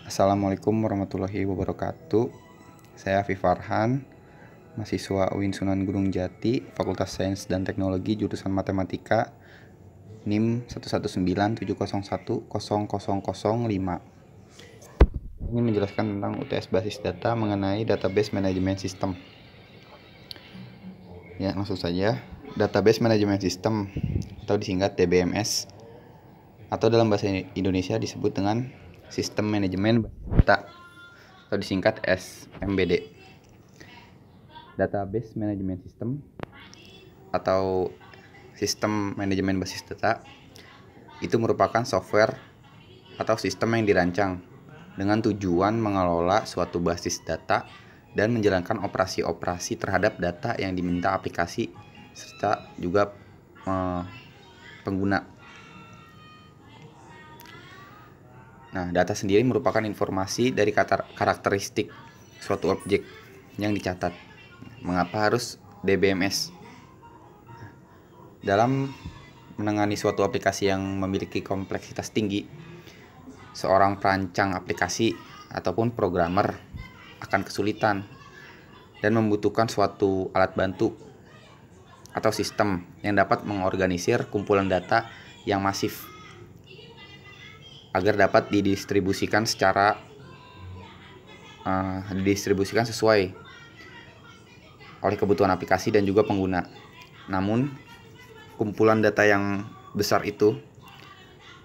Assalamualaikum warahmatullahi wabarakatuh. Saya Afif Farhan, mahasiswa UIN Sunan Gunung Jati, Fakultas Sains dan Teknologi, jurusan Matematika, NIM 11970100005. Ini menjelaskan tentang UTS basis data mengenai Database Management System. Ya, langsung saja. Database Management System atau disingkat DBMS atau dalam bahasa Indonesia disebut dengan Sistem Manajemen Data atau disingkat SMBD. Database Management System atau Sistem Manajemen Basis Data itu merupakan software atau sistem yang dirancang dengan tujuan mengelola suatu basis data dan menjalankan operasi-operasi terhadap data yang diminta aplikasi serta juga pengguna. Nah, data sendiri merupakan informasi dari karakteristik suatu objek yang dicatat. Mengapa harus DBMS? Dalam menangani suatu aplikasi yang memiliki kompleksitas tinggi, seorang perancang aplikasi ataupun programmer akan kesulitan dan membutuhkan suatu alat bantu atau sistem yang dapat mengorganisir kumpulan data yang masif agar dapat didistribusikan sesuai oleh kebutuhan aplikasi dan juga pengguna. Namun, kumpulan data yang besar itu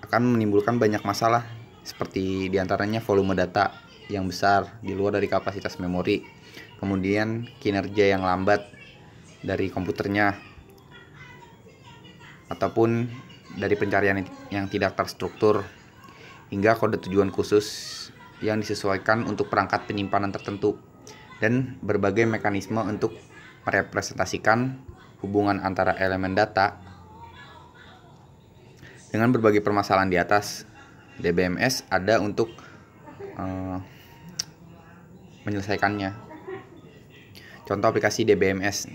akan menimbulkan banyak masalah, seperti diantaranya volume data yang besar di luar dari kapasitas memori, kemudian kinerja yang lambat dari komputernya, ataupun dari pencarian yang tidak terstruktur, hingga kode tujuan khusus yang disesuaikan untuk perangkat penyimpanan tertentu, dan berbagai mekanisme untuk merepresentasikan hubungan antara elemen data. Dengan berbagai permasalahan di atas, DBMS ada untuk menyelesaikannya. Contoh aplikasi DBMS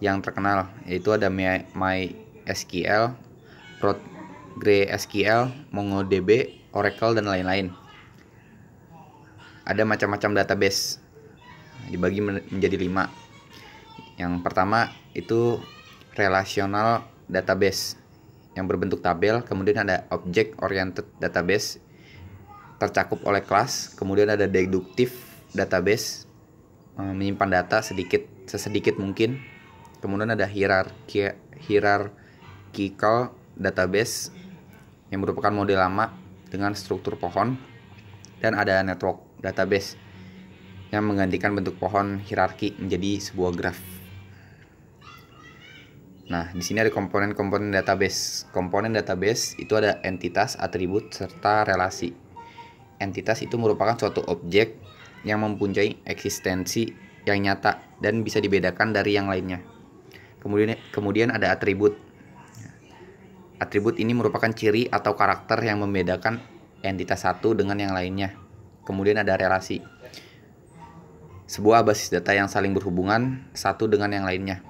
yang terkenal yaitu ada MySQL, PostgreSQL, MongoDB, Oracle, dan lain-lain. Ada macam-macam database, dibagi menjadi 5. Yang pertama itu relational database yang berbentuk tabel, kemudian ada object oriented database tercakup oleh kelas, kemudian ada deductive database menyimpan data sesedikit mungkin, kemudian ada hierarchical database yang merupakan model lama dengan struktur pohon, dan ada network database yang menggantikan bentuk pohon hierarki menjadi sebuah graf. Nah, di sini ada komponen-komponen database. Komponen database itu ada entitas, atribut, serta relasi. Entitas itu merupakan suatu objek yang mempunyai eksistensi yang nyata dan bisa dibedakan dari yang lainnya. Kemudian ada atribut. Atribut ini merupakan ciri atau karakter yang membedakan entitas satu dengan yang lainnya. Kemudian ada relasi. Sebuah basis data yang saling berhubungan satu dengan yang lainnya.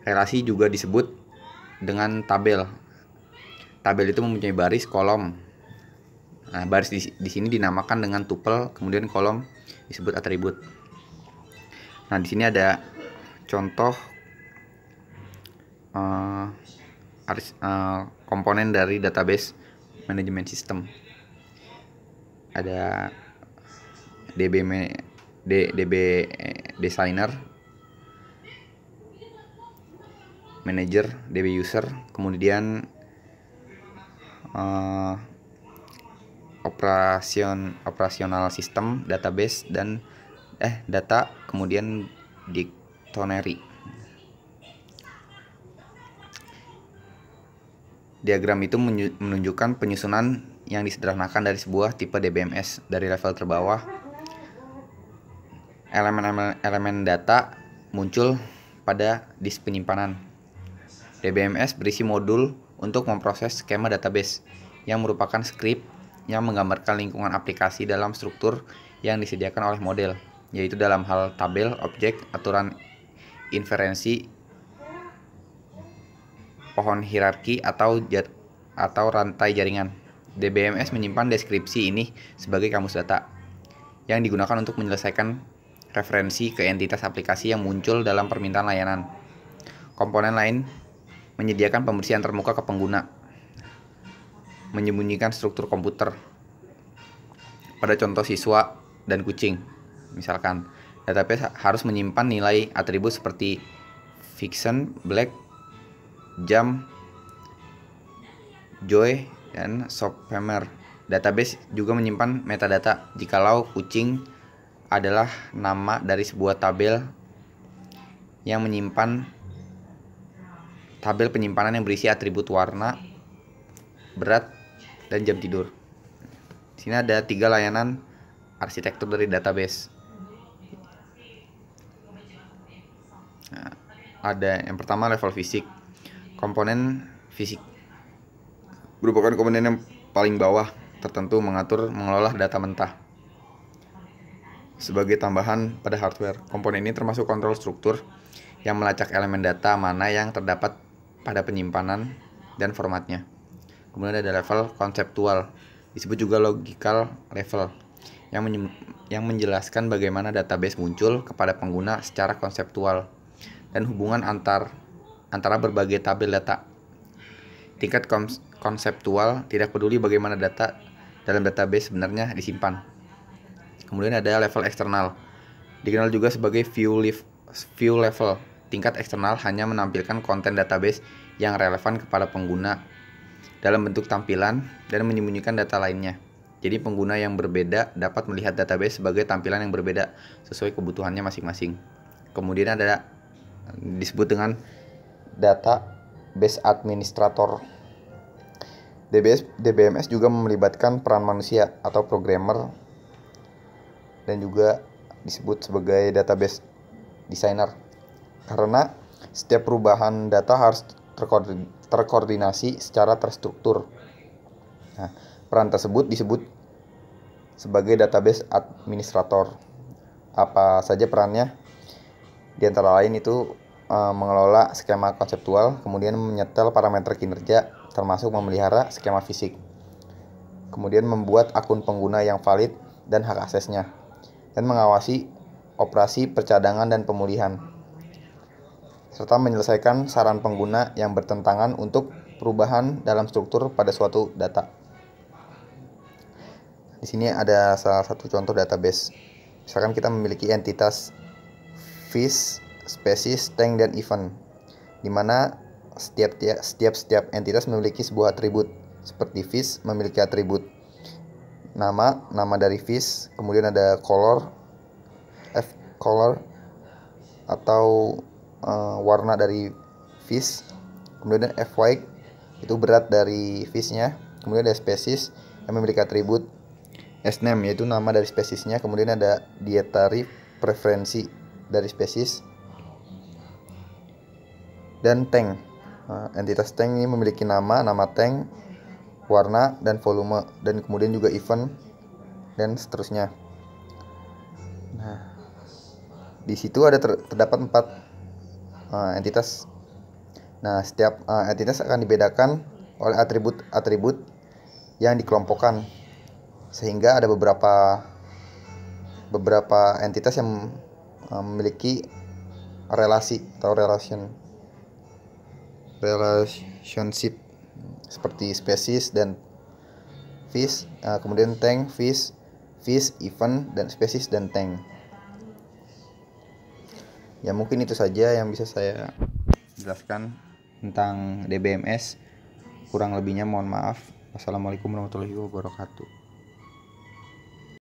Relasi juga disebut dengan tabel. Tabel itu mempunyai baris, kolom. Nah, baris di sini dinamakan dengan tuple, kemudian kolom disebut atribut. Nah, di sini ada contoh komponen dari database management system. Ada DB designer, manager, DB user, kemudian operasional sistem, database, dan data, kemudian dictionary. Diagram itu menunjukkan penyusunan yang disederhanakan dari sebuah tipe DBMS. Dari level terbawah, elemen data muncul pada disk penyimpanan. DBMS berisi modul untuk memproses skema database yang merupakan skrip yang menggambarkan lingkungan aplikasi dalam struktur yang disediakan oleh model, yaitu dalam hal tabel, objek, aturan inferensi, pohon hierarki atau rantai jaringan. DBMS menyimpan deskripsi ini sebagai kamus data yang digunakan untuk menyelesaikan referensi ke entitas aplikasi yang muncul dalam permintaan layanan. Komponen lain menyediakan pembersihan termuka ke pengguna, menyembunyikan struktur komputer. Pada contoh siswa dan kucing, misalkan, database harus menyimpan nilai atribut seperti fiction, black, jam, joy, dan shophammer. Database juga menyimpan metadata jikalau kucing adalah nama dari sebuah tabel yang menyimpan tabel penyimpanan yang berisi atribut warna, berat, dan jam tidur. Di sini ada 3 layanan arsitektur dari database. Nah, ada yang pertama level fisik. Komponen fisik merupakan komponen yang paling bawah tertentu mengelola data mentah. Sebagai tambahan pada hardware, komponen ini termasuk kontrol struktur yang melacak elemen data mana yang terdapat pada penyimpanan dan formatnya. Kemudian ada level konseptual, disebut juga logical level, yang menjelaskan bagaimana database muncul kepada pengguna secara konseptual dan hubungan antara berbagai tabel data. Tingkat konseptual tidak peduli bagaimana data dalam database sebenarnya disimpan. Kemudian ada level eksternal, dikenal juga sebagai view level. Tingkat eksternal hanya menampilkan konten database yang relevan kepada pengguna dalam bentuk tampilan dan menyembunyikan data lainnya. Jadi pengguna yang berbeda dapat melihat database sebagai tampilan yang berbeda sesuai kebutuhannya masing-masing. Kemudian ada disebut dengan database administrator. DBMS juga melibatkan peran manusia atau programmer dan juga disebut sebagai database designer, karena setiap perubahan data harus terkoordinasi secara terstruktur. Nah, peran tersebut disebut sebagai database administrator. Apa saja perannya? Di antara lain itu mengelola skema konseptual, kemudian menyetel parameter kinerja, termasuk memelihara skema fisik, kemudian membuat akun pengguna yang valid dan hak aksesnya, dan mengawasi operasi percadangan dan pemulihan, serta menyelesaikan saran pengguna yang bertentangan untuk perubahan dalam struktur pada suatu data. Di sini ada salah satu contoh database. Misalkan kita memiliki entitas fish, species, tank, dan event, di mana setiap entitas memiliki sebuah atribut. Seperti fish memiliki atribut nama dari fish, kemudian ada color atau warna dari fish, kemudian white itu berat dari fishnya, kemudian ada species yang memiliki atribut name yaitu nama dari spesiesnya, kemudian ada dietary preferensi dari spesies, dan tank. Entitas tank ini memiliki nama tank, warna, dan volume, dan kemudian juga event, dan seterusnya. Nah, di situ ada terdapat 4 entitas. Nah, setiap entitas akan dibedakan oleh atribut yang dikelompokkan, sehingga ada beberapa entitas yang memiliki relasi atau relationship seperti spesies dan fish, kemudian tank, fish, event, dan spesies dan tank. Ya, mungkin itu saja yang bisa saya jelaskan tentang DBMS. Kurang lebihnya mohon maaf. Wassalamualaikum warahmatullahi wabarakatuh.